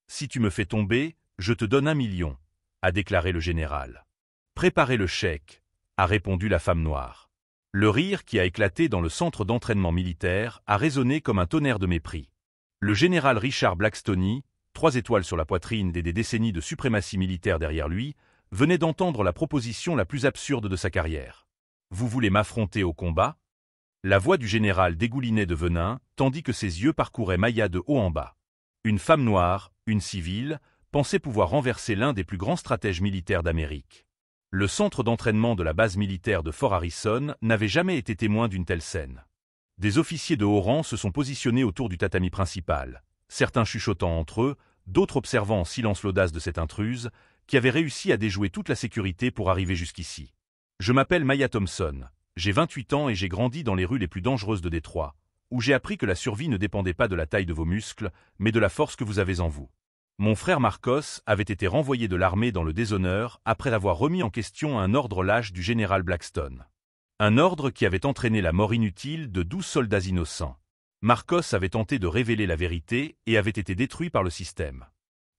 Si tu me fais tomber, je te donne 1 million, a déclaré le général. Préparez le chèque, a répondu la femme noire. Le rire qui a éclaté dans le centre d'entraînement militaire a résonné comme un tonnerre de mépris. Le général Richard Blackstone, 3 étoiles sur la poitrine et des décennies de suprématie militaire derrière lui, venait d'entendre la proposition la plus absurde de sa carrière. Vous voulez m'affronter au combat? La voix du général dégoulinait de venin, tandis que ses yeux parcouraient Maya de haut en bas. Une femme noire, une civile, pensait pouvoir renverser l'un des plus grands stratèges militaires d'Amérique. Le centre d'entraînement de la base militaire de Fort Harrison n'avait jamais été témoin d'une telle scène. Des officiers de haut rang se sont positionnés autour du tatami principal, certains chuchotant entre eux, d'autres observant en silence l'audace de cette intruse, qui avait réussi à déjouer toute la sécurité pour arriver jusqu'ici. Je m'appelle Maya Thompson, j'ai 28 ans et j'ai grandi dans les rues les plus dangereuses de Détroit, où j'ai appris que la survie ne dépendait pas de la taille de vos muscles, mais de la force que vous avez en vous. Mon frère Marcos avait été renvoyé de l'armée dans le déshonneur après avoir remis en question un ordre lâche du général Blackstone. Un ordre qui avait entraîné la mort inutile de 12 soldats innocents. Marcos avait tenté de révéler la vérité et avait été détruit par le système.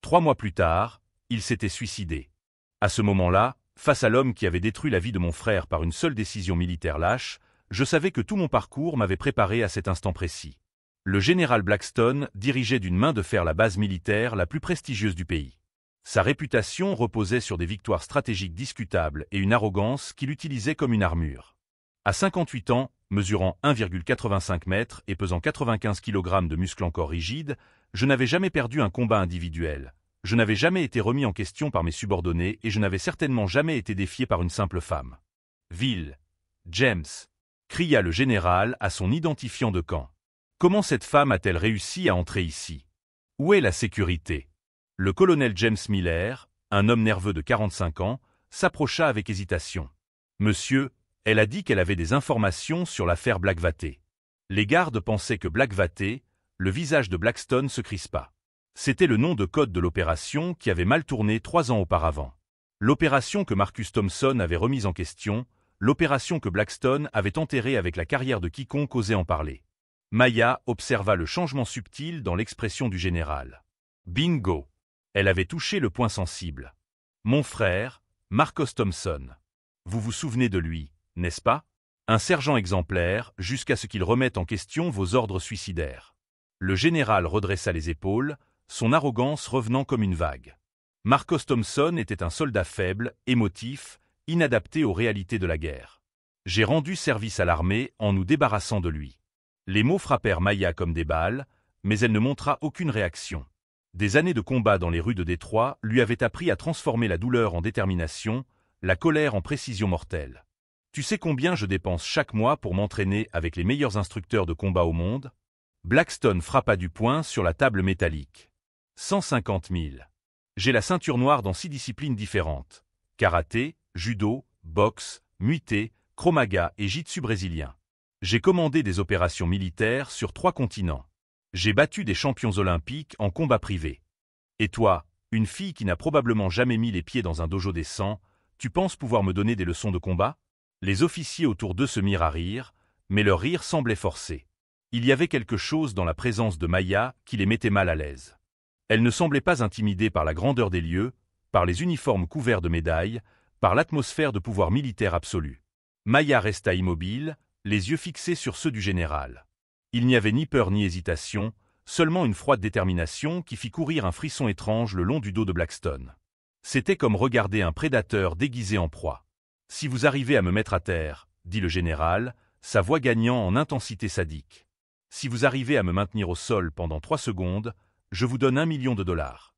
3 mois plus tard, il s'était suicidé. À ce moment-là, face à l'homme qui avait détruit la vie de mon frère par une seule décision militaire lâche, je savais que tout mon parcours m'avait préparé à cet instant précis. Le général Blackstone dirigeait d'une main de fer la base militaire la plus prestigieuse du pays. Sa réputation reposait sur des victoires stratégiques discutables et une arrogance qu'il utilisait comme une armure. À 58 ans, mesurant 1,85 mètres et pesant 95 kg de muscles encore rigides, je n'avais jamais perdu un combat individuel. Je n'avais jamais été remis en question par mes subordonnés et je n'avais certainement jamais été défié par une simple femme. Will, James, cria le général à son identifiant de camp. Comment cette femme a-t-elle réussi à entrer ici? Où est la sécurité? Le colonel James Miller, un homme nerveux de 45 ans, s'approcha avec hésitation. Monsieur, elle a dit qu'elle avait des informations sur l'affaire Blackwater. Les gardes pensaient que Blackwater, le visage de Blackstone se crispa. C'était le nom de code de l'opération qui avait mal tourné 3 ans auparavant. L'opération que Marcus Thompson avait remise en question, l'opération que Blackstone avait enterrée avec la carrière de quiconque osait en parler. Maya observa le changement subtil dans l'expression du général. Bingo! Elle avait touché le point sensible. Mon frère, Marcos Thompson. Vous vous souvenez de lui, n'est-ce pas? Un sergent exemplaire jusqu'à ce qu'il remette en question vos ordres suicidaires. Le général redressa les épaules, son arrogance revenant comme une vague. Marcos Thompson était un soldat faible, émotif, inadapté aux réalités de la guerre. J'ai rendu service à l'armée en nous débarrassant de lui. Les mots frappèrent Maya comme des balles, mais elle ne montra aucune réaction. Des années de combat dans les rues de Détroit lui avaient appris à transformer la douleur en détermination, la colère en précision mortelle. Tu sais combien je dépense chaque mois pour m'entraîner avec les meilleurs instructeurs de combat au monde? Blackstone frappa du poing sur la table métallique. 150 000. J'ai la ceinture noire dans 6 disciplines différentes. Karaté, judo, boxe, muay thai, krav maga et jiu-jitsu brésilien. J'ai commandé des opérations militaires sur 3 continents. J'ai battu des champions olympiques en combat privé. Et toi, une fille qui n'a probablement jamais mis les pieds dans un dojo décent, tu penses pouvoir me donner des leçons de combat? Les officiers autour d'eux se mirent à rire, mais leur rire semblait forcé. Il y avait quelque chose dans la présence de Maya qui les mettait mal à l'aise. Elle ne semblait pas intimidée par la grandeur des lieux, par les uniformes couverts de médailles, par l'atmosphère de pouvoir militaire absolu. Maya resta immobile, les yeux fixés sur ceux du général. Il n'y avait ni peur ni hésitation, seulement une froide détermination qui fit courir un frisson étrange le long du dos de Blackstone. C'était comme regarder un prédateur déguisé en proie. « Si vous arrivez à me mettre à terre, » dit le général, sa voix gagnant en intensité sadique. « Si vous arrivez à me maintenir au sol pendant 3 secondes, je vous donne 1 million de dollars. »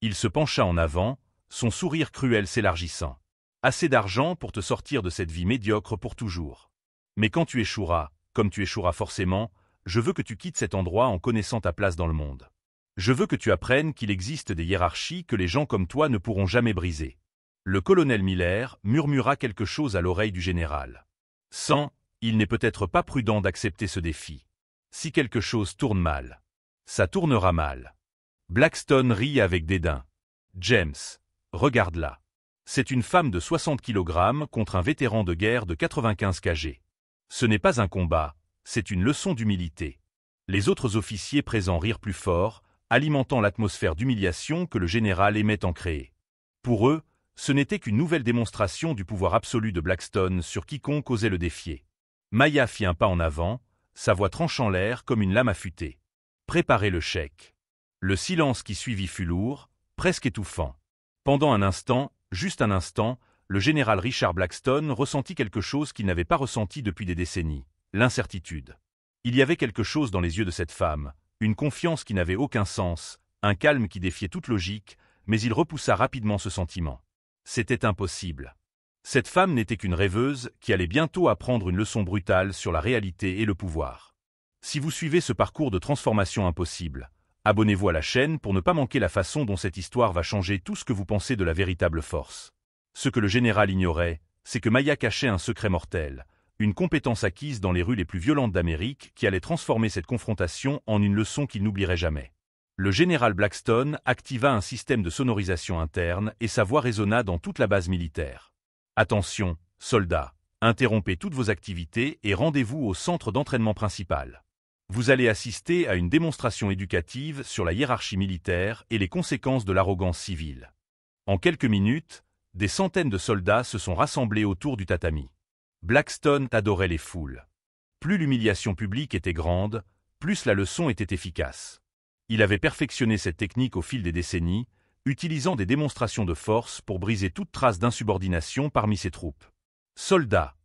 Il se pencha en avant, son sourire cruel s'élargissant. « Assez d'argent pour te sortir de cette vie médiocre pour toujours. Mais quand tu échoueras, comme tu échoueras forcément, je veux que tu quittes cet endroit en connaissant ta place dans le monde. Je veux que tu apprennes qu'il existe des hiérarchies que les gens comme toi ne pourront jamais briser. » Le colonel Miller murmura quelque chose à l'oreille du général. Il n'est peut-être pas prudent d'accepter ce défi. Si quelque chose tourne mal, ça tournera mal. Blackstone rit avec dédain. James, regarde-la. C'est une femme de 60 kg contre un vétéran de guerre de 95 kg. Ce n'est pas un combat, c'est une leçon d'humilité. Les autres officiers présents rirent plus fort, alimentant l'atmosphère d'humiliation que le général aimait en créer. Pour eux, ce n'était qu'une nouvelle démonstration du pouvoir absolu de Blackstone sur quiconque osait le défier. Maya fit un pas en avant, sa voix tranchant l'air comme une lame affûtée. « Préparez le chèque. » Le silence qui suivit fut lourd, presque étouffant. Pendant un instant, juste un instant, le général Richard Blackstone ressentit quelque chose qu'il n'avait pas ressenti depuis des décennies, l'incertitude. Il y avait quelque chose dans les yeux de cette femme, une confiance qui n'avait aucun sens, un calme qui défiait toute logique, mais il repoussa rapidement ce sentiment. C'était impossible. Cette femme n'était qu'une rêveuse qui allait bientôt apprendre une leçon brutale sur la réalité et le pouvoir. Si vous suivez ce parcours de transformation impossible, abonnez-vous à la chaîne pour ne pas manquer la façon dont cette histoire va changer tout ce que vous pensez de la véritable force. Ce que le général ignorait, c'est que Maya cachait un secret mortel, une compétence acquise dans les rues les plus violentes d'Amérique qui allait transformer cette confrontation en une leçon qu'il n'oublierait jamais. Le général Blackstone activa un système de sonorisation interne et sa voix résonna dans toute la base militaire. « Attention, soldats, interrompez toutes vos activités et rendez-vous au centre d'entraînement principal. Vous allez assister à une démonstration éducative sur la hiérarchie militaire et les conséquences de l'arrogance civile. » En quelques minutes, des centaines de soldats se sont rassemblés autour du tatami. Blackstone adorait les foules. Plus l'humiliation publique était grande, plus la leçon était efficace. Il avait perfectionné cette technique au fil des décennies, utilisant des démonstrations de force pour briser toute trace d'insubordination parmi ses troupes. « Soldats !»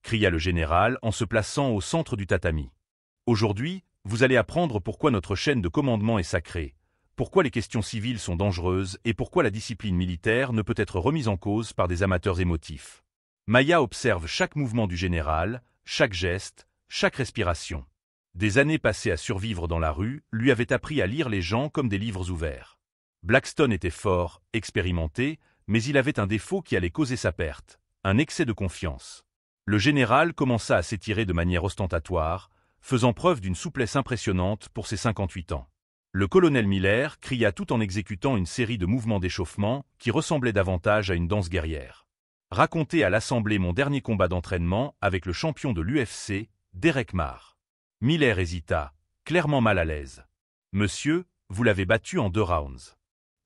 cria le général en se plaçant au centre du tatami. « Aujourd'hui, vous allez apprendre pourquoi notre chaîne de commandement est sacrée, pourquoi les questions civiles sont dangereuses et pourquoi la discipline militaire ne peut être remise en cause par des amateurs émotifs. » Maya observe chaque mouvement du général, chaque geste, chaque respiration. Des années passées à survivre dans la rue lui avaient appris à lire les gens comme des livres ouverts. Blackstone était fort, expérimenté, mais il avait un défaut qui allait causer sa perte, un excès de confiance. Le général commença à s'étirer de manière ostentatoire, faisant preuve d'une souplesse impressionnante pour ses 58 ans. Le colonel Miller cria tout en exécutant une série de mouvements d'échauffement qui ressemblaient davantage à une danse guerrière. Racontez à l'Assemblée mon dernier combat d'entraînement avec le champion de l'UFC, Derek Marr. Miller hésita, clairement mal à l'aise. « Monsieur, vous l'avez battu en 2 rounds. »«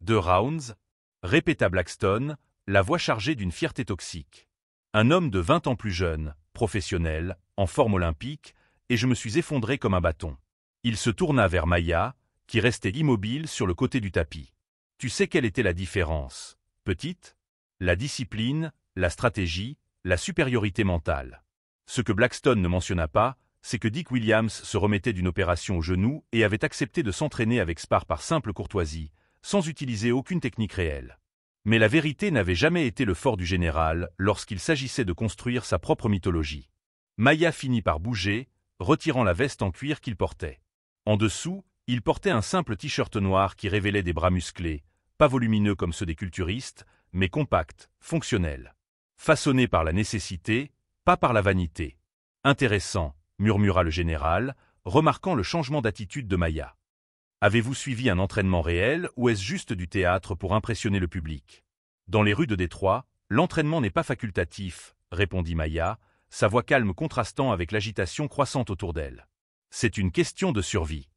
2 rounds ?» répéta Blackstone, la voix chargée d'une fierté toxique. Un homme de 20 ans plus jeune, professionnel, en forme olympique, et je me suis effondré comme un bâton. Il se tourna vers Maya, qui restait immobile sur le côté du tapis. « Tu sais quelle était la différence, petite ? La discipline, la stratégie, la supériorité mentale. » Ce que Blackstone ne mentionna pas, c'est que Dick Williams se remettait d'une opération au genou et avait accepté de s'entraîner avec Spar par simple courtoisie, sans utiliser aucune technique réelle. Mais la vérité n'avait jamais été le fort du général lorsqu'il s'agissait de construire sa propre mythologie. Maya finit par bouger, retirant la veste en cuir qu'il portait. En dessous, il portait un simple t-shirt noir qui révélait des bras musclés, pas volumineux comme ceux des culturistes, mais compacts, fonctionnels. Façonnés par la nécessité, pas par la vanité. « Intéressant », murmura le général, remarquant le changement d'attitude de Maya. « Avez-vous suivi un entraînement réel ou est-ce juste du théâtre pour impressionner le public ? » « Dans les rues de Détroit, l'entraînement n'est pas facultatif, » répondit Maya, sa voix calme contrastant avec l'agitation croissante autour d'elle. « C'est une question de survie. »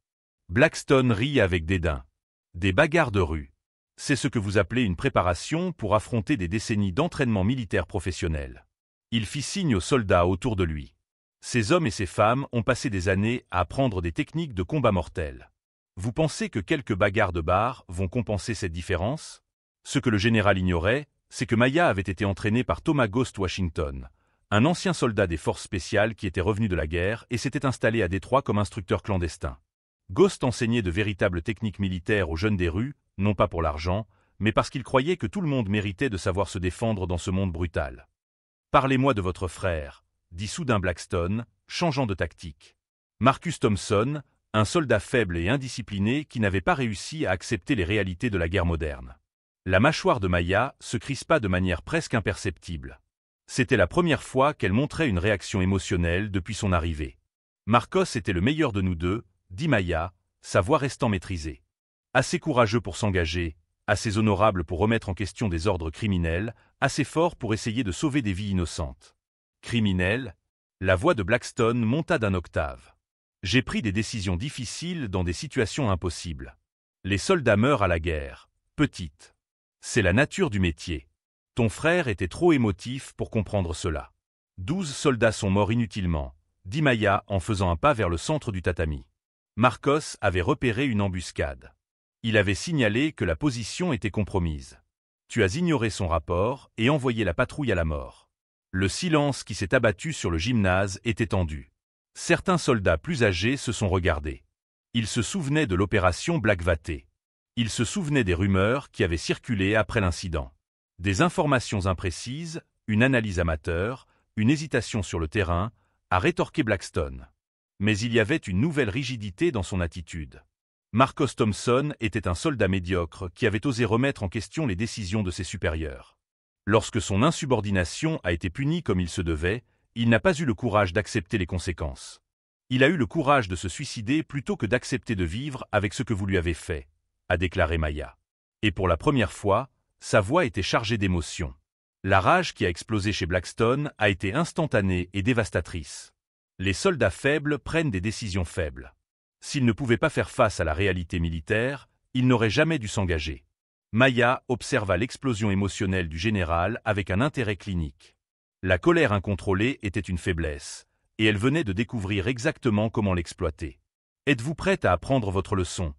Blackstone rit avec dédain. « Des bagarres de rue. C'est ce que vous appelez une préparation pour affronter des décennies d'entraînement militaire professionnel. » Il fit signe aux soldats autour de lui. Ces hommes et ces femmes ont passé des années à apprendre des techniques de combat mortels. Vous pensez que quelques bagarres de bar vont compenser cette différence ? Ce que le général ignorait, c'est que Maya avait été entraînée par Thomas Ghost Washington, un ancien soldat des forces spéciales qui était revenu de la guerre et s'était installé à Détroit comme instructeur clandestin. Ghost enseignait de véritables techniques militaires aux jeunes des rues, non pas pour l'argent, mais parce qu'il croyait que tout le monde méritait de savoir se défendre dans ce monde brutal. « Parlez-moi de votre frère », dit soudain Blackstone, changeant de tactique. Marcus Thompson, un soldat faible et indiscipliné qui n'avait pas réussi à accepter les réalités de la guerre moderne. La mâchoire de Maya se crispa de manière presque imperceptible. C'était la première fois qu'elle montrait une réaction émotionnelle depuis son arrivée. « Marcos était le meilleur de nous deux », dit Maya, sa voix restant maîtrisée. Assez courageux pour s'engager, assez honorable pour remettre en question des ordres criminels, assez fort pour essayer de sauver des vies innocentes. Criminel, la voix de Blackstone monta d'un octave. J'ai pris des décisions difficiles dans des situations impossibles. Les soldats meurent à la guerre, petite. C'est la nature du métier. Ton frère était trop émotif pour comprendre cela. 12 soldats sont morts inutilement, dit Maya en faisant un pas vers le centre du tatami. Marcos avait repéré une embuscade. Il avait signalé que la position était compromise. Tu as ignoré son rapport et envoyé la patrouille à la mort. Le silence qui s'est abattu sur le gymnase était tendu. Certains soldats plus âgés se sont regardés. Ils se souvenaient de l'opération Blackwater. Ils se souvenaient des rumeurs qui avaient circulé après l'incident. Des informations imprécises, une analyse amateur, une hésitation sur le terrain, a rétorqué Blackstone. Mais il y avait une nouvelle rigidité dans son attitude. Marcos Thompson était un soldat médiocre qui avait osé remettre en question les décisions de ses supérieurs. Lorsque son insubordination a été punie comme il se devait, il n'a pas eu le courage d'accepter les conséquences. Il a eu le courage de se suicider plutôt que d'accepter de vivre avec ce que vous lui avez fait, a déclaré Maya. Et pour la première fois, sa voix était chargée d'émotion. La rage qui a explosé chez Blackstone a été instantanée et dévastatrice. Les soldats faibles prennent des décisions faibles. S'ils ne pouvaient pas faire face à la réalité militaire, ils n'auraient jamais dû s'engager. Maya observa l'explosion émotionnelle du général avec un intérêt clinique. La colère incontrôlée était une faiblesse, et elle venait de découvrir exactement comment l'exploiter. « Êtes-vous prête à apprendre votre leçon ?»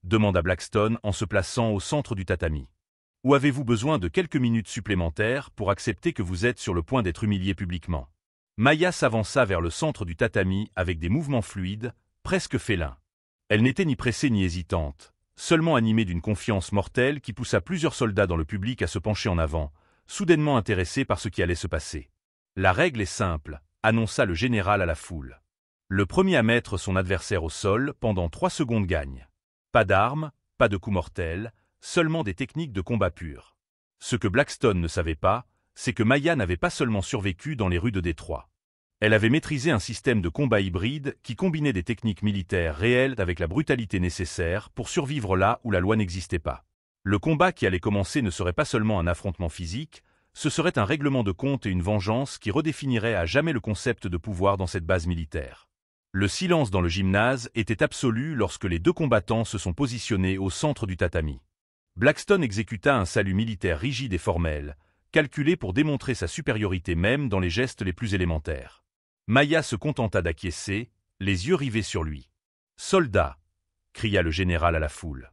demanda Blackstone en se plaçant au centre du tatami. « Ou avez-vous besoin de quelques minutes supplémentaires pour accepter que vous êtes sur le point d'être humilié publiquement ?» Maya s'avança vers le centre du tatami avec des mouvements fluides, presque félins. Elle n'était ni pressée ni hésitante, seulement animée d'une confiance mortelle qui poussa plusieurs soldats dans le public à se pencher en avant, soudainement intéressés par ce qui allait se passer. « La règle est simple », annonça le général à la foule. Le premier à mettre son adversaire au sol pendant 3 secondes gagne. Pas d'armes, pas de coups mortels, seulement des techniques de combat pur. Ce que Blackstone ne savait pas, c'est que Maya n'avait pas seulement survécu dans les rues de Détroit. Elle avait maîtrisé un système de combat hybride qui combinait des techniques militaires réelles avec la brutalité nécessaire pour survivre là où la loi n'existait pas. Le combat qui allait commencer ne serait pas seulement un affrontement physique, ce serait un règlement de compte et une vengeance qui redéfinirait à jamais le concept de pouvoir dans cette base militaire. Le silence dans le gymnase était absolu lorsque les 2 combattants se sont positionnés au centre du tatami. Blackstone exécuta un salut militaire rigide et formel, calculé pour démontrer sa supériorité même dans les gestes les plus élémentaires. Maya se contenta d'acquiescer, les yeux rivés sur lui. « Soldats !» cria le général à la foule.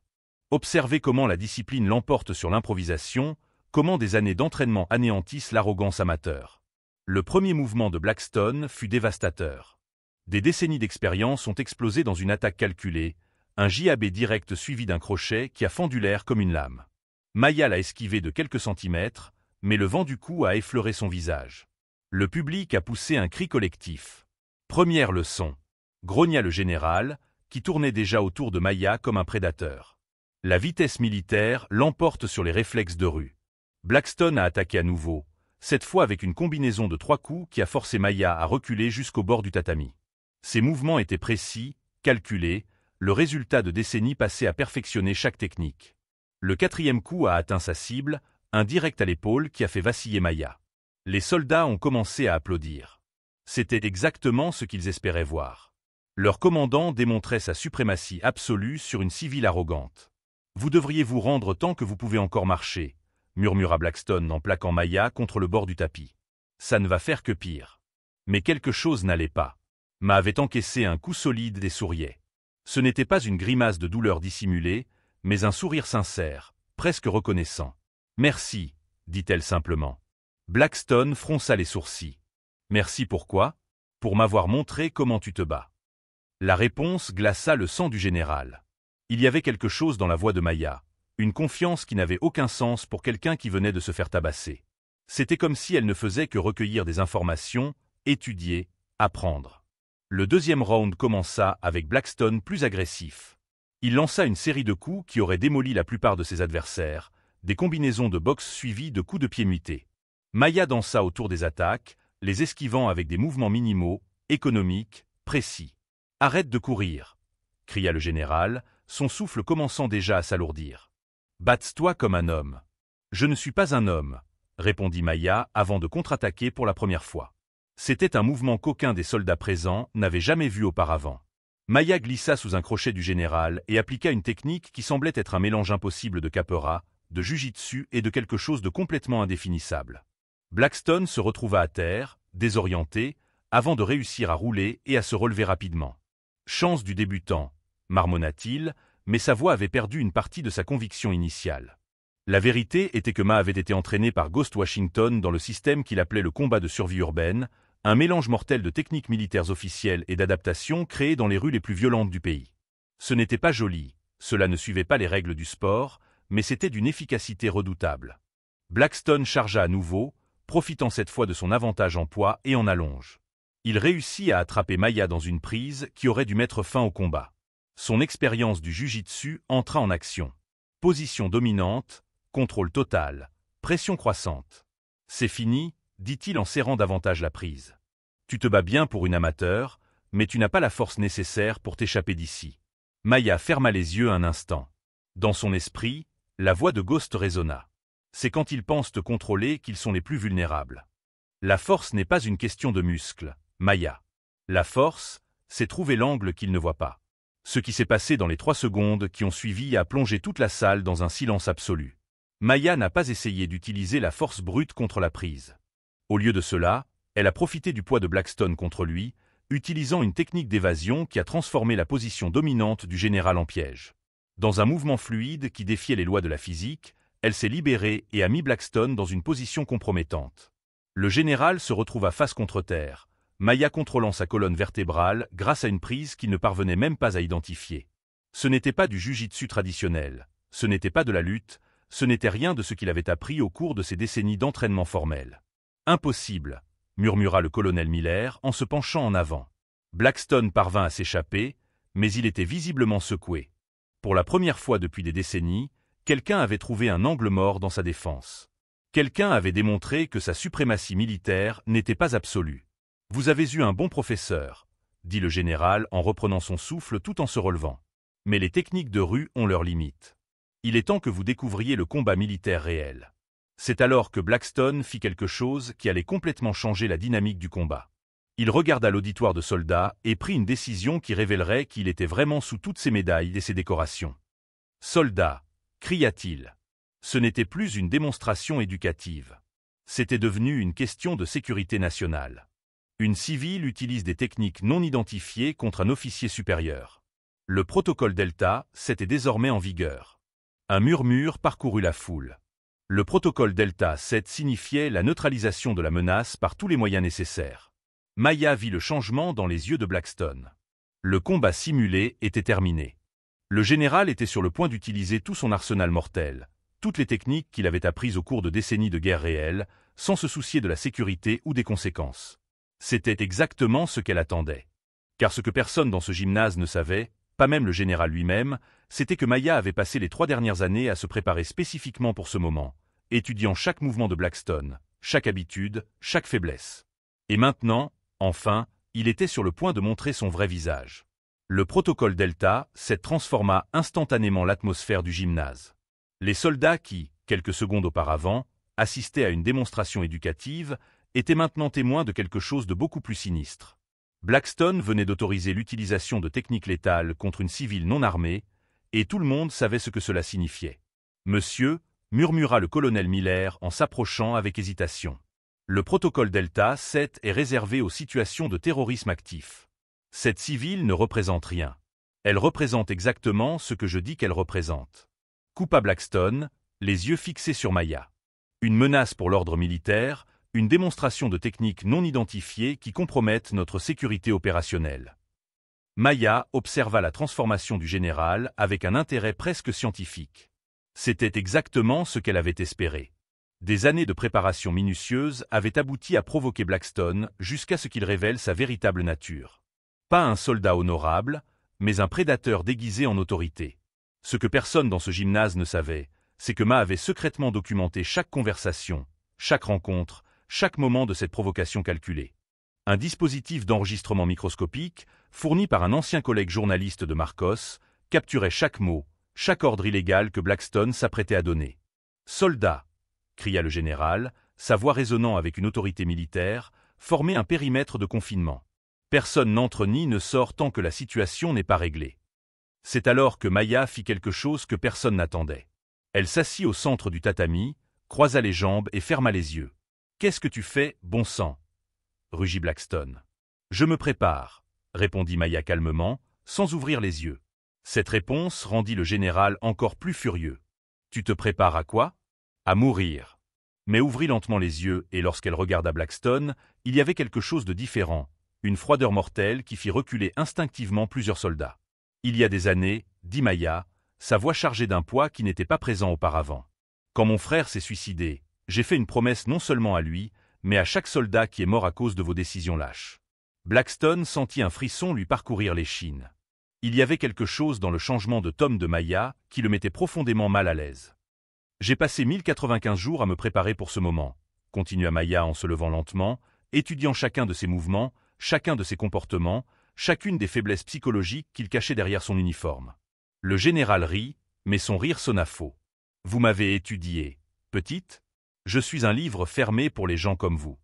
Observez comment la discipline l'emporte sur l'improvisation, comment des années d'entraînement anéantissent l'arrogance amateur. Le premier mouvement de Blackstone fut dévastateur. Des décennies d'expérience ont explosé dans une attaque calculée, un jab direct suivi d'un crochet qui a fendu l'air comme une lame. Maya l'a esquivé de quelques centimètres, mais le vent du coup a effleuré son visage. Le public a poussé un cri collectif. Première leçon, grogna le général, qui tournait déjà autour de Maya comme un prédateur. La vitesse militaire l'emporte sur les réflexes de rue. Blackstone a attaqué à nouveau, cette fois avec une combinaison de 3 coups qui a forcé Maya à reculer jusqu'au bord du tatami. Ses mouvements étaient précis, calculés, le résultat de décennies passées à perfectionner chaque technique. Le 4e coup a atteint sa cible, un direct à l'épaule qui a fait vaciller Maya. Les soldats ont commencé à applaudir. C'était exactement ce qu'ils espéraient voir. Leur commandant démontrait sa suprématie absolue sur une civile arrogante. « Vous devriez vous rendre tant que vous pouvez encore marcher », murmura Blackstone en plaquant Maya contre le bord du tapis. « Ça ne va faire que pire. » Mais quelque chose n'allait pas. Ma avait encaissé un coup solide et souriait. Ce n'était pas une grimace de douleur dissimulée, mais un sourire sincère, presque reconnaissant. « Merci », dit-elle simplement. Blackstone fronça les sourcils. « Merci pourquoi ? Pour m'avoir montré comment tu te bats. » La réponse glaça le sang du général. Il y avait quelque chose dans la voix de Maya, une confiance qui n'avait aucun sens pour quelqu'un qui venait de se faire tabasser. C'était comme si elle ne faisait que recueillir des informations, étudier, apprendre. Le 2e round commença avec Blackstone plus agressif. Il lança une série de coups qui auraient démoli la plupart de ses adversaires, des combinaisons de boxe suivies de coups de pied mutés. Maya dansa autour des attaques, les esquivant avec des mouvements minimaux, économiques, précis. « Arrête de courir !» cria le général, son souffle commençant déjà à s'alourdir. « Batte-toi comme un homme. »« Je ne suis pas un homme », répondit Maya avant de contre-attaquer pour la première fois. C'était un mouvement qu'aucun des soldats présents n'avait jamais vu auparavant. Maya glissa sous un crochet du général et appliqua une technique qui semblait être un mélange impossible de capoeira, de jujitsu et de quelque chose de complètement indéfinissable. Blackstone se retrouva à terre, désorienté, avant de réussir à rouler et à se relever rapidement. Chance du débutant, marmonna-t-il, mais sa voix avait perdu une partie de sa conviction initiale. La vérité était que Ma avait été entraîné par Ghost Washington dans le système qu'il appelait le combat de survie urbaine, un mélange mortel de techniques militaires officielles et d'adaptations créées dans les rues les plus violentes du pays. Ce n'était pas joli, cela ne suivait pas les règles du sport, mais c'était d'une efficacité redoutable. Blackstone chargea à nouveau, profitant cette fois de son avantage en poids et en allonge. Il réussit à attraper Maya dans une prise qui aurait dû mettre fin au combat. Son expérience du jujitsu entra en action. Position dominante, contrôle total, pression croissante. C'est fini, dit-il en serrant davantage la prise. Tu te bats bien pour une amateur, mais tu n'as pas la force nécessaire pour t'échapper d'ici. Maya ferma les yeux un instant. Dans son esprit, la voix de Ghost résonna. C'est quand ils pensent te contrôler qu'ils sont les plus vulnérables. La force n'est pas une question de muscles, Maya. La force, c'est trouver l'angle qu'ils ne voient pas. Ce qui s'est passé dans les 3 secondes qui ont suivi a plongé toute la salle dans un silence absolu. Maya n'a pas essayé d'utiliser la force brute contre la prise. Au lieu de cela, elle a profité du poids de Blackstone contre lui, utilisant une technique d'évasion qui a transformé la position dominante du général en piège. Dans un mouvement fluide qui défiait les lois de la physique, elle s'est libérée et a mis Blackstone dans une position compromettante. Le général se retrouva face contre terre, Maya contrôlant sa colonne vertébrale grâce à une prise qu'il ne parvenait même pas à identifier. Ce n'était pas du jujitsu traditionnel, ce n'était pas de la lutte, ce n'était rien de ce qu'il avait appris au cours de ses décennies d'entraînement formel. Impossible, murmura le colonel Miller en se penchant en avant. Blackstone parvint à s'échapper, mais il était visiblement secoué. Pour la première fois depuis des décennies, quelqu'un avait trouvé un angle mort dans sa défense. Quelqu'un avait démontré que sa suprématie militaire n'était pas absolue. Vous avez eu un bon professeur, dit le général en reprenant son souffle tout en se relevant. Mais les techniques de rue ont leurs limites. Il est temps que vous découvriez le combat militaire réel. C'est alors que Blackstone fit quelque chose qui allait complètement changer la dynamique du combat. Il regarda l'auditoire de soldats et prit une décision qui révélerait qu'il était vraiment sous toutes ses médailles et ses décorations. « Soldats !» cria-t-il. Ce n'était plus une démonstration éducative. C'était devenu une question de sécurité nationale. Une civile utilise des techniques non identifiées contre un officier supérieur. Le protocole Delta, c'était désormais en vigueur. Un murmure parcourut la foule. Le protocole Delta 7 signifiait la neutralisation de la menace par tous les moyens nécessaires. Maya vit le changement dans les yeux de Blackstone. Le combat simulé était terminé. Le général était sur le point d'utiliser tout son arsenal mortel, toutes les techniques qu'il avait apprises au cours de décennies de guerre réelle, sans se soucier de la sécurité ou des conséquences. C'était exactement ce qu'elle attendait. Car ce que personne dans ce gymnase ne savait, pas même le général lui-même, c'était que Maya avait passé les 3 dernières années à se préparer spécifiquement pour ce moment, étudiant chaque mouvement de Blackstone, chaque habitude, chaque faiblesse. Et maintenant, enfin, il était sur le point de montrer son vrai visage. Le protocole Delta 7 transforma instantanément l'atmosphère du gymnase. Les soldats qui, quelques secondes auparavant, assistaient à une démonstration éducative, étaient maintenant témoins de quelque chose de beaucoup plus sinistre. Blackstone venait d'autoriser l'utilisation de techniques létales contre une civile non armée, et tout le monde savait ce que cela signifiait. « Monsieur », murmura le colonel Miller en s'approchant avec hésitation. « Le protocole Delta 7 est réservé aux situations de terrorisme actif. Cette civile ne représente rien. Elle représente exactement ce que je dis qu'elle représente. » Coupa Blackstone, les yeux fixés sur Maya. Une menace pour l'ordre militaire, une démonstration de techniques non identifiées qui compromettent notre sécurité opérationnelle. Maya observa la transformation du général avec un intérêt presque scientifique. C'était exactement ce qu'elle avait espéré. Des années de préparation minutieuse avaient abouti à provoquer Blackstone jusqu'à ce qu'il révèle sa véritable nature. Pas un soldat honorable, mais un prédateur déguisé en autorité. Ce que personne dans ce gymnase ne savait, c'est que Ma avait secrètement documenté chaque conversation, chaque rencontre, chaque moment de cette provocation calculée. Un dispositif d'enregistrement microscopique, fourni par un ancien collègue journaliste de Marcos, capturait chaque mot, chaque ordre illégal que Blackstone s'apprêtait à donner. « Soldats !» cria le général, sa voix résonnant avec une autorité militaire, formait un périmètre de confinement. Personne n'entre ni ne sort tant que la situation n'est pas réglée. C'est alors que Maya fit quelque chose que personne n'attendait. Elle s'assit au centre du tatami, croisa les jambes et ferma les yeux. « Qu'est-ce que tu fais, bon sang » rugit Blackstone. « Je me prépare » répondit Maya calmement, sans ouvrir les yeux. Cette réponse rendit le général encore plus furieux. « Tu te prépares à quoi ?»« À mourir. » Mais ouvrit lentement les yeux et lorsqu'elle regarda Blackstone, il y avait quelque chose de différent, une froideur mortelle qui fit reculer instinctivement plusieurs soldats. « Il y a des années, » dit Maya, sa voix chargée d'un poids qui n'était pas présent auparavant. « Quand mon frère s'est suicidé, j'ai fait une promesse non seulement à lui, mais à chaque soldat qui est mort à cause de vos décisions lâches. » Blackstone sentit un frisson lui parcourir l'échine. Il y avait quelque chose dans le changement de tome de Maya qui le mettait profondément mal à l'aise. « J'ai passé 1095 jours à me préparer pour ce moment, » continua Maya en se levant lentement, étudiant chacun de ses mouvements, chacun de ses comportements, chacune des faiblesses psychologiques qu'il cachait derrière son uniforme. Le général rit, mais son rire sonna faux. « Vous m'avez étudié, petite ? Je suis un livre fermé pour les gens comme vous. »«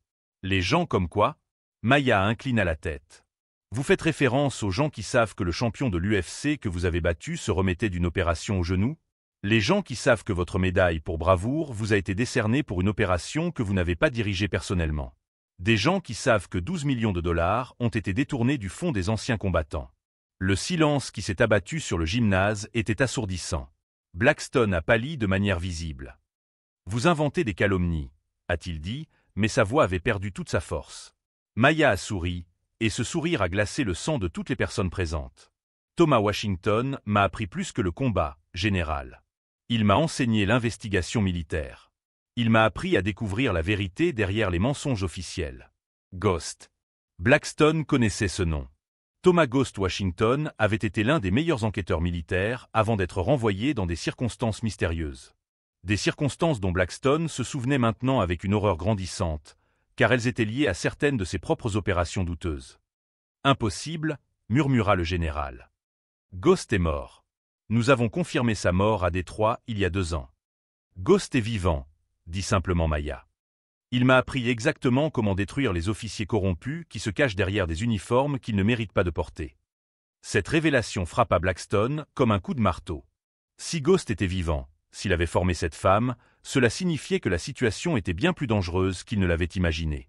Les gens comme quoi ?» Maya inclina la tête. « Vous faites référence aux gens qui savent que le champion de l'UFC que vous avez battu se remettait d'une opération au genou ? Les gens qui savent que votre médaille pour bravoure vous a été décernée pour une opération que vous n'avez pas dirigée personnellement. Des gens qui savent que 12 millions de dollars ont été détournés du fonds des anciens combattants. » Le silence qui s'est abattu sur le gymnase était assourdissant. Blackstone a pâli de manière visible. « Vous inventez des calomnies, » a-t-il dit, mais sa voix avait perdu toute sa force. Maya a souri, et ce sourire a glacé le sang de toutes les personnes présentes. « Thomas Washington m'a appris plus que le combat, général. Il m'a enseigné l'investigation militaire. Il m'a appris à découvrir la vérité derrière les mensonges officiels. Ghost. » Blackstone connaissait ce nom. Thomas Ghost Washington avait été l'un des meilleurs enquêteurs militaires avant d'être renvoyé dans des circonstances mystérieuses. Des circonstances dont Blackstone se souvenait maintenant avec une horreur grandissante, car elles étaient liées à certaines de ses propres opérations douteuses. « Impossible, » murmura le général. « Ghost est mort. Nous avons confirmé sa mort à Détroit il y a 2 ans. »« Ghost est vivant, » dit simplement Maya. « Il m'a appris exactement comment détruire les officiers corrompus qui se cachent derrière des uniformes qu'ils ne méritent pas de porter. » Cette révélation frappa Blackstone comme un coup de marteau. Si Ghost était vivant, s'il avait formé cette femme, cela signifiait que la situation était bien plus dangereuse qu'il ne l'avait imaginé.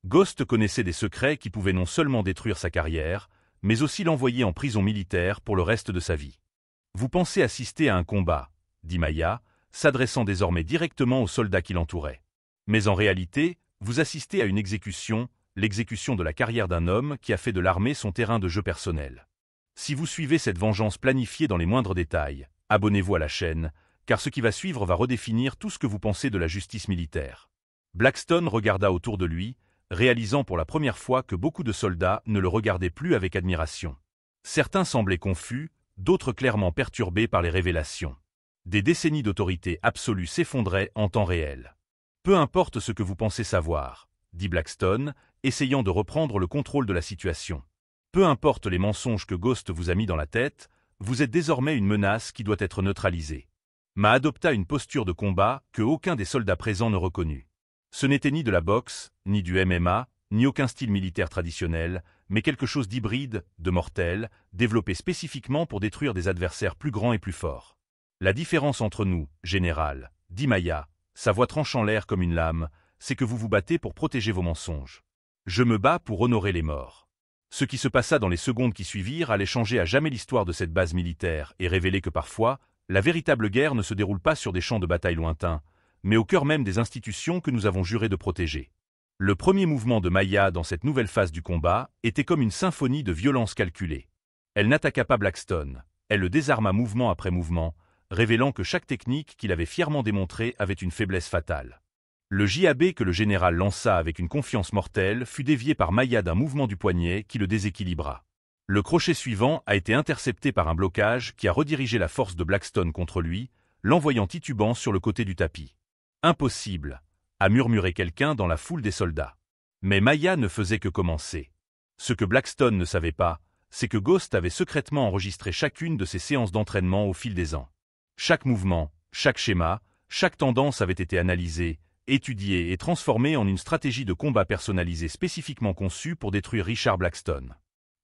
Ghost connaissait des secrets qui pouvaient non seulement détruire sa carrière, mais aussi l'envoyer en prison militaire pour le reste de sa vie. « Vous pensez assister à un combat, » dit Maya, s'adressant désormais directement aux soldats qui l'entouraient. « Mais en réalité, vous assistez à une exécution, l'exécution de la carrière d'un homme qui a fait de l'armée son terrain de jeu personnel. Si vous suivez cette vengeance planifiée dans les moindres détails, abonnez-vous à la chaîne, car ce qui va suivre va redéfinir tout ce que vous pensez de la justice militaire. » Blackstone regarda autour de lui, réalisant pour la première fois que beaucoup de soldats ne le regardaient plus avec admiration. Certains semblaient confus, d'autres clairement perturbés par les révélations. Des décennies d'autorité absolue s'effondraient en temps réel. « Peu importe ce que vous pensez savoir, » dit Blackstone, essayant de reprendre le contrôle de la situation. « Peu importe les mensonges que Ghost vous a mis dans la tête, vous êtes désormais une menace qui doit être neutralisée. » Ma adopta une posture de combat que aucun des soldats présents ne reconnut. Ce n'était ni de la boxe, ni du MMA, ni aucun style militaire traditionnel, mais quelque chose d'hybride, de mortel, développé spécifiquement pour détruire des adversaires plus grands et plus forts. « La différence entre nous, général, » dit Maya, sa voix tranchant l'air comme une lame, c'est que vous vous battez pour protéger vos mensonges. Je me bats pour honorer les morts. Ce qui se passa dans les secondes qui suivirent allait changer à jamais l'histoire de cette base militaire et révéler que parfois, la véritable guerre ne se déroule pas sur des champs de bataille lointains, mais au cœur même des institutions que nous avons juré de protéger. Le premier mouvement de Maya dans cette nouvelle phase du combat était comme une symphonie de violence calculée. Elle n'attaqua pas Blackstone, elle le désarma mouvement après mouvement, révélant que chaque technique qu'il avait fièrement démontrée avait une faiblesse fatale. Le jab que le général lança avec une confiance mortelle fut dévié par Maya d'un mouvement du poignet qui le déséquilibra. Le crochet suivant a été intercepté par un blocage qui a redirigé la force de Blackstone contre lui, l'envoyant titubant sur le côté du tapis. « Impossible !» a murmuré quelqu'un dans la foule des soldats. Mais Maya ne faisait que commencer. Ce que Blackstone ne savait pas, c'est que Ghost avait secrètement enregistré chacune de ses séances d'entraînement au fil des ans. Chaque mouvement, chaque schéma, chaque tendance avait été analysé, étudié et transformé en une stratégie de combat personnalisée spécifiquement conçue pour détruire Richard Blackstone.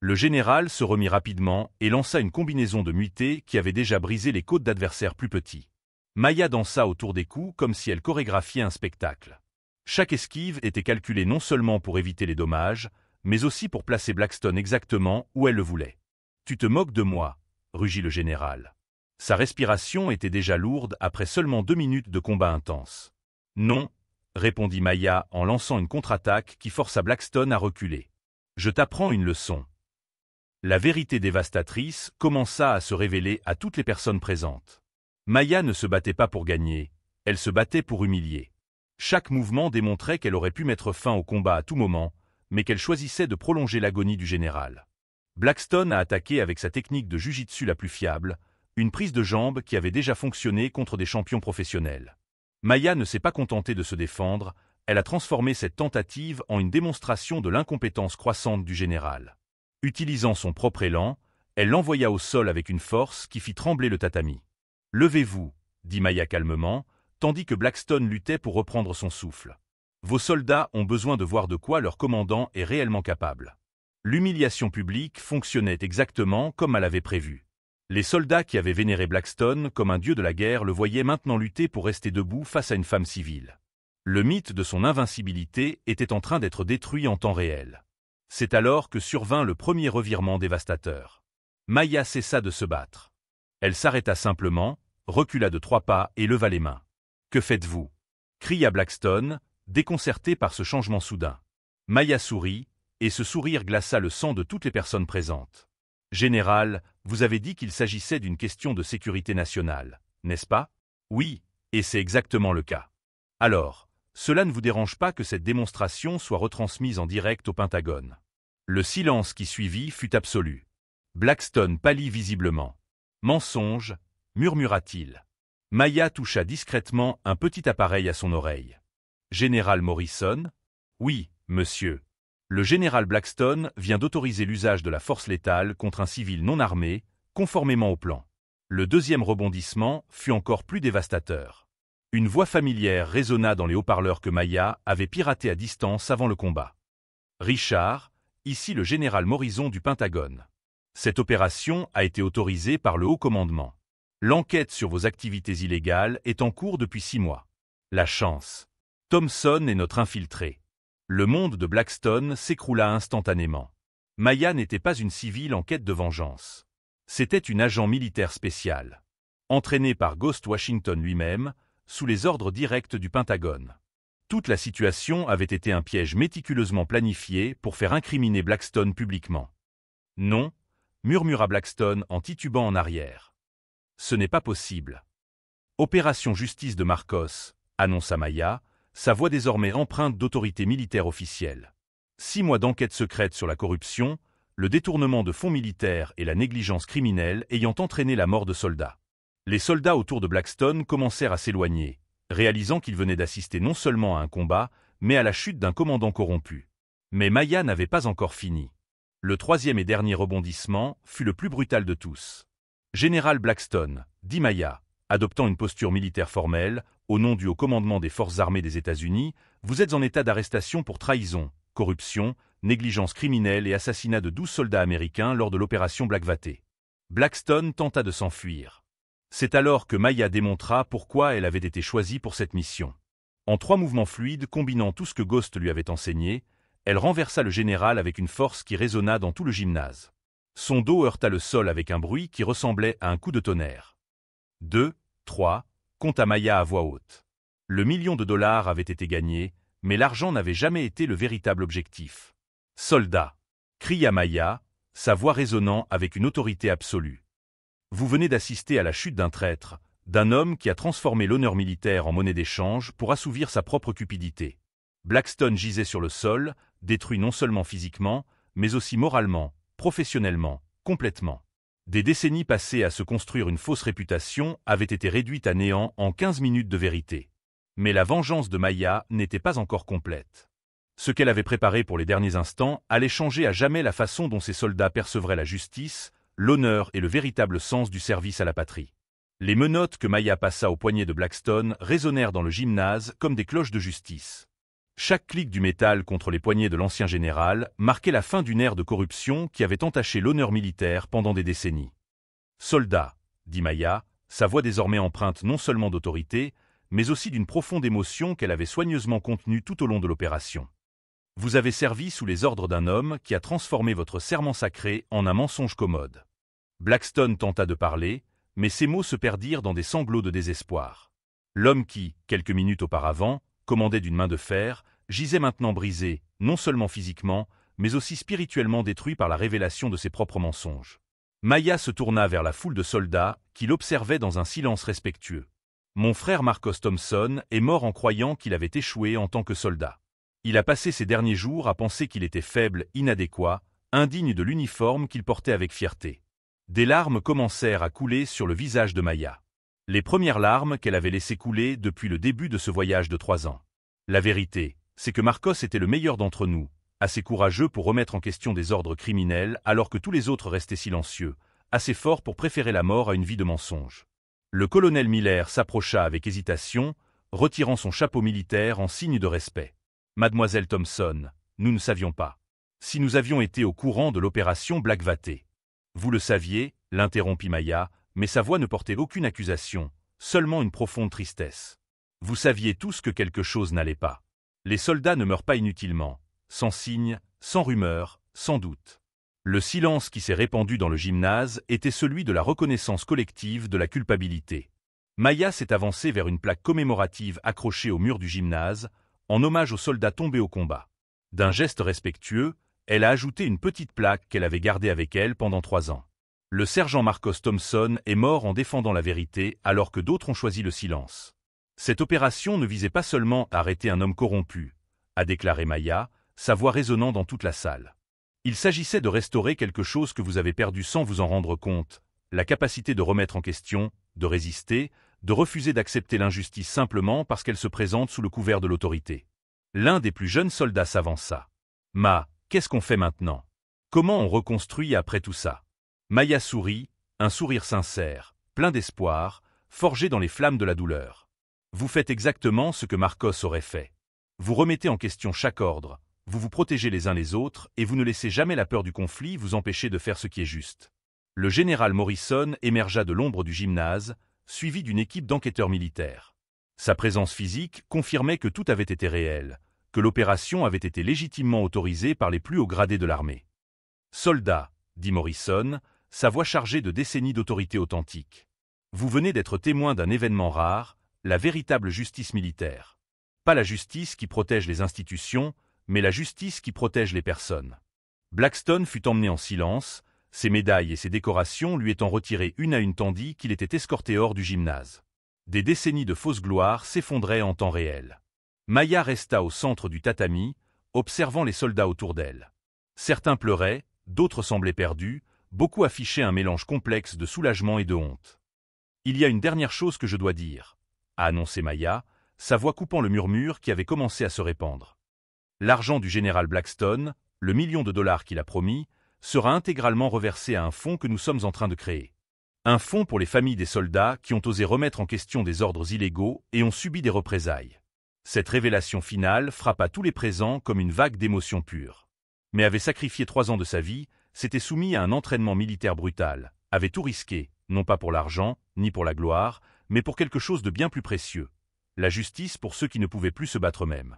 Le général se remit rapidement et lança une combinaison de muettés qui avait déjà brisé les côtes d'adversaires plus petits. Maya dansa autour des coups comme si elle chorégraphiait un spectacle. Chaque esquive était calculée non seulement pour éviter les dommages, mais aussi pour placer Blackstone exactement où elle le voulait. « Tu te moques de moi » rugit le général. Sa respiration était déjà lourde après seulement 2 minutes de combat intense. « Non » répondit Maya en lançant une contre-attaque qui força Blackstone à reculer. « Je t'apprends une leçon. » La vérité dévastatrice commença à se révéler à toutes les personnes présentes. Maya ne se battait pas pour gagner, elle se battait pour humilier. Chaque mouvement démontrait qu'elle aurait pu mettre fin au combat à tout moment, mais qu'elle choisissait de prolonger l'agonie du général. Blackstone a attaqué avec sa technique de jiu-jitsu la plus fiable, une prise de jambe qui avait déjà fonctionné contre des champions professionnels. Maya ne s'est pas contentée de se défendre, elle a transformé cette tentative en une démonstration de l'incompétence croissante du général. Utilisant son propre élan, elle l'envoya au sol avec une force qui fit trembler le tatami. « Levez-vous » dit Maya calmement, tandis que Blackstone luttait pour reprendre son souffle. « Vos soldats ont besoin de voir de quoi leur commandant est réellement capable. » L'humiliation publique fonctionnait exactement comme elle l'avait prévu. Les soldats qui avaient vénéré Blackstone comme un dieu de la guerre le voyaient maintenant lutter pour rester debout face à une femme civile. Le mythe de son invincibilité était en train d'être détruit en temps réel. C'est alors que survint le premier revirement dévastateur. Maya cessa de se battre. Elle s'arrêta simplement, recula de 3 pas et leva les mains. « Que faites-vous » cria Blackstone, déconcerté par ce changement soudain. Maya sourit, et ce sourire glaça le sang de toutes les personnes présentes. « Général, vous avez dit qu'il s'agissait d'une question de sécurité nationale, n'est-ce pas ? Oui, et c'est exactement le cas. Alors, cela ne vous dérange pas que cette démonstration soit retransmise en direct au Pentagone. » Le silence qui suivit fut absolu. Blackstone pâlit visiblement. « Mensonge » murmura-t-il. Maya toucha discrètement un petit appareil à son oreille. « Général Morrison ?»« Oui, monsieur. Le général Blackstone vient d'autoriser l'usage de la force létale contre un civil non armé, conformément au plan. » Le deuxième rebondissement fut encore plus dévastateur. Une voix familière résonna dans les haut-parleurs que Maya avait piratés à distance avant le combat. « Richard, ici le général Morrison du Pentagone. Cette opération a été autorisée par le haut commandement. L'enquête sur vos activités illégales est en cours depuis 6 mois. La chance. Thompson est notre infiltré. » Le monde de Blackstone s'écroula instantanément. Maya n'était pas une civile en quête de vengeance. C'était une agent militaire spéciale. Entraînée par Ghost Washington lui-même, sous les ordres directs du Pentagone. Toute la situation avait été un piège méticuleusement planifié pour faire incriminer Blackstone publiquement. « Non » murmura Blackstone en titubant en arrière. « Ce n'est pas possible. »« Opération Justice de Marcos » annonça Maya, sa voix désormais empreinte d'autorité militaire officielle. 6 mois d'enquête secrète sur la corruption, le détournement de fonds militaires et la négligence criminelle ayant entraîné la mort de soldats. Les soldats autour de Blackstone commencèrent à s'éloigner, réalisant qu'ils venaient d'assister non seulement à un combat, mais à la chute d'un commandant corrompu. Mais Maya n'avait pas encore fini. Le troisième et dernier rebondissement fut le plus brutal de tous. « Général Blackstone » dit Maya, adoptant une posture militaire formelle, au nom du haut commandement des forces armées des États-Unis, vous êtes en état d'arrestation pour trahison, corruption, négligence criminelle et assassinat de 12 soldats américains lors de l'opération Blackwater. Blackstone tenta de s'enfuir. C'est alors que Maya démontra pourquoi elle avait été choisie pour cette mission. En 3 mouvements fluides combinant tout ce que Ghost lui avait enseigné, elle renversa le général avec une force qui résonna dans tout le gymnase. Son dos heurta le sol avec un bruit qui ressemblait à un coup de tonnerre. 2, 3, compta Maya à voix haute. Le $1 million avait été gagné, mais l'argent n'avait jamais été le véritable objectif. « Soldats !» cria Maya, sa voix résonnant avec une autorité absolue. Vous venez d'assister à la chute d'un traître, d'un homme qui a transformé l'honneur militaire en monnaie d'échange pour assouvir sa propre cupidité. Blackstone gisait sur le sol, détruit non seulement physiquement, mais aussi moralement, professionnellement, complètement. Des décennies passées à se construire une fausse réputation avaient été réduites à néant en 15 minutes de vérité. Mais la vengeance de Maya n'était pas encore complète. Ce qu'elle avait préparé pour les derniers instants allait changer à jamais la façon dont ses soldats percevraient la justice, l'honneur et le véritable sens du service à la patrie. Les menottes que Maya passa au poignet de Blackstone résonnèrent dans le gymnase comme des cloches de justice. Chaque clic du métal contre les poignets de l'ancien général marquait la fin d'une ère de corruption qui avait entaché l'honneur militaire pendant des décennies. « Soldat », dit Maya, sa voix désormais empreinte non seulement d'autorité, mais aussi d'une profonde émotion qu'elle avait soigneusement contenue tout au long de l'opération. Vous avez servi sous les ordres d'un homme qui a transformé votre serment sacré en un mensonge commode. Blackstone tenta de parler, mais ses mots se perdirent dans des sanglots de désespoir. L'homme qui, quelques minutes auparavant, commandait d'une main de fer, gisait maintenant brisé, non seulement physiquement, mais aussi spirituellement détruit par la révélation de ses propres mensonges. Maya se tourna vers la foule de soldats qui l'observaient dans un silence respectueux. Mon frère Marcos Thompson est mort en croyant qu'il avait échoué en tant que soldat. Il a passé ses derniers jours à penser qu'il était faible, inadéquat, indigne de l'uniforme qu'il portait avec fierté. Des larmes commencèrent à couler sur le visage de Maya. Les premières larmes qu'elle avait laissé couler depuis le début de ce voyage de 3 ans. La vérité, c'est que Marcos était le meilleur d'entre nous, assez courageux pour remettre en question des ordres criminels alors que tous les autres restaient silencieux, assez fort pour préférer la mort à une vie de mensonge. Le colonel Miller s'approcha avec hésitation, retirant son chapeau militaire en signe de respect. « Mademoiselle Thompson, nous ne savions pas. Si nous avions été au courant de l'opération Blackwater. »« Vous le saviez, » l'interrompit Maya, mais sa voix ne portait aucune accusation, seulement une profonde tristesse. « Vous saviez tous que quelque chose n'allait pas. Les soldats ne meurent pas inutilement, sans signe, sans rumeur, sans doute. » Le silence qui s'est répandu dans le gymnase était celui de la reconnaissance collective de la culpabilité. Maya s'est avancée vers une plaque commémorative accrochée au mur du gymnase, en hommage aux soldats tombés au combat. D'un geste respectueux, elle a ajouté une petite plaque qu'elle avait gardée avec elle pendant 3 ans. Le sergent Marcos Thompson est mort en défendant la vérité alors que d'autres ont choisi le silence. Cette opération ne visait pas seulement à arrêter un homme corrompu, a déclaré Maya, sa voix résonnant dans toute la salle. Il s'agissait de restaurer quelque chose que vous avez perdu sans vous en rendre compte, la capacité de remettre en question, de résister, de refuser d'accepter l'injustice simplement parce qu'elle se présente sous le couvert de l'autorité. L'un des plus jeunes soldats s'avança. « Ma, qu'est-ce qu'on fait maintenant? Comment on reconstruit après tout ça ?» Maya sourit, un sourire sincère, plein d'espoir, forgé dans les flammes de la douleur. « Vous faites exactement ce que Marcos aurait fait. Vous remettez en question chaque ordre, vous vous protégez les uns les autres et vous ne laissez jamais la peur du conflit vous empêcher de faire ce qui est juste. » Le général Morrison émergea de l'ombre du gymnase, suivi d'une équipe d'enquêteurs militaires. Sa présence physique confirmait que tout avait été réel, que l'opération avait été légitimement autorisée par les plus hauts gradés de l'armée. « Soldats, » dit Morrison, sa voix chargée de décennies d'autorité authentique. « Vous venez d'être témoin d'un événement rare, la véritable justice militaire. Pas la justice qui protège les institutions, mais la justice qui protège les personnes. » Blackstone fut emmené en silence, ses médailles et ses décorations lui étant retirées une à une tandis qu'il était escorté hors du gymnase. Des décennies de fausse gloire s'effondraient en temps réel. Maya resta au centre du tatami, observant les soldats autour d'elle. Certains pleuraient, d'autres semblaient perdus, beaucoup affichaient un mélange complexe de soulagement et de honte. « Il y a une dernière chose que je dois dire, » a annoncé Maya, sa voix coupant le murmure qui avait commencé à se répandre. L'argent du général Blackstone, le $1 million qu'il a promis, sera intégralement reversé à un fonds que nous sommes en train de créer. Un fonds pour les familles des soldats qui ont osé remettre en question des ordres illégaux et ont subi des représailles. Cette révélation finale frappa tous les présents comme une vague d'émotions pures. Mais avait sacrifié 3 ans de sa vie, s'était soumis à un entraînement militaire brutal, avait tout risqué, non pas pour l'argent, ni pour la gloire, mais pour quelque chose de bien plus précieux. La justice pour ceux qui ne pouvaient plus se battre eux-mêmes.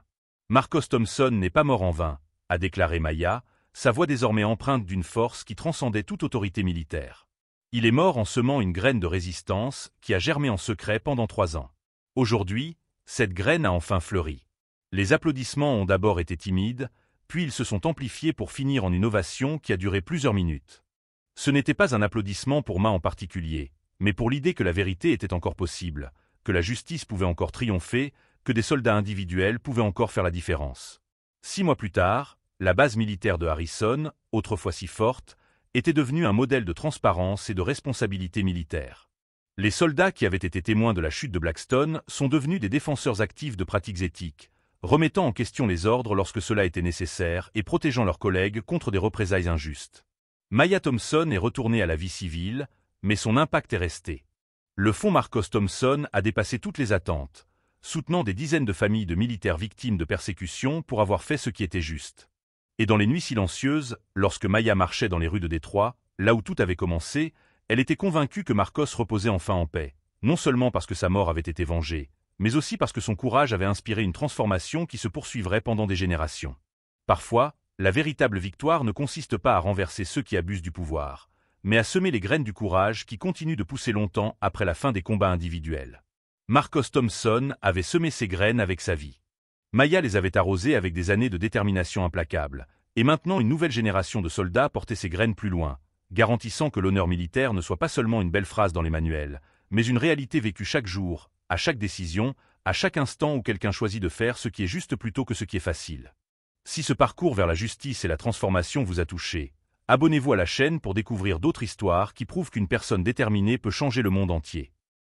Marcos Thompson n'est pas mort en vain, a déclaré Maya, sa voix désormais empreinte d'une force qui transcendait toute autorité militaire. Il est mort en semant une graine de résistance qui a germé en secret pendant 3 ans. Aujourd'hui, cette graine a enfin fleuri. Les applaudissements ont d'abord été timides, puis ils se sont amplifiés pour finir en une ovation qui a duré plusieurs minutes. Ce n'était pas un applaudissement pour Ma en particulier, mais pour l'idée que la vérité était encore possible, que la justice pouvait encore triompher, que des soldats individuels pouvaient encore faire la différence. 6 mois plus tard, la base militaire de Harrison, autrefois si forte, était devenue un modèle de transparence et de responsabilité militaire. Les soldats qui avaient été témoins de la chute de Blackstone sont devenus des défenseurs actifs de pratiques éthiques, remettant en question les ordres lorsque cela était nécessaire et protégeant leurs collègues contre des représailles injustes. Maya Thompson est retournée à la vie civile, mais son impact est resté. Le fonds Marcos Thompson a dépassé toutes les attentes, soutenant des dizaines de familles de militaires victimes de persécutions pour avoir fait ce qui était juste. Et dans les nuits silencieuses, lorsque Maya marchait dans les rues de Détroit, là où tout avait commencé, elle était convaincue que Marcos reposait enfin en paix, non seulement parce que sa mort avait été vengée, mais aussi parce que son courage avait inspiré une transformation qui se poursuivrait pendant des générations. Parfois, la véritable victoire ne consiste pas à renverser ceux qui abusent du pouvoir, mais à semer les graines du courage qui continuent de pousser longtemps après la fin des combats individuels. Marcos Thompson avait semé ces graines avec sa vie. Maya les avait arrosées avec des années de détermination implacable, et maintenant une nouvelle génération de soldats portait ces graines plus loin, garantissant que l'honneur militaire ne soit pas seulement une belle phrase dans les manuels, mais une réalité vécue chaque jour, à chaque décision, à chaque instant où quelqu'un choisit de faire ce qui est juste plutôt que ce qui est facile. Si ce parcours vers la justice et la transformation vous a touché, abonnez-vous à la chaîne pour découvrir d'autres histoires qui prouvent qu'une personne déterminée peut changer le monde entier.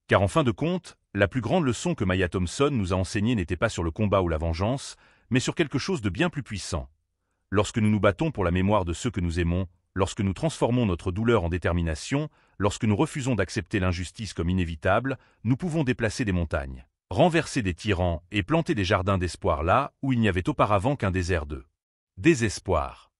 Car en fin de compte, la plus grande leçon que Maya Thompson nous a enseignée n'était pas sur le combat ou la vengeance, mais sur quelque chose de bien plus puissant. Lorsque nous nous battons pour la mémoire de ceux que nous aimons, lorsque nous transformons notre douleur en détermination, lorsque nous refusons d'accepter l'injustice comme inévitable, nous pouvons déplacer des montagnes, renverser des tyrans et planter des jardins d'espoir là où il n'y avait auparavant qu'un désert de désespoir.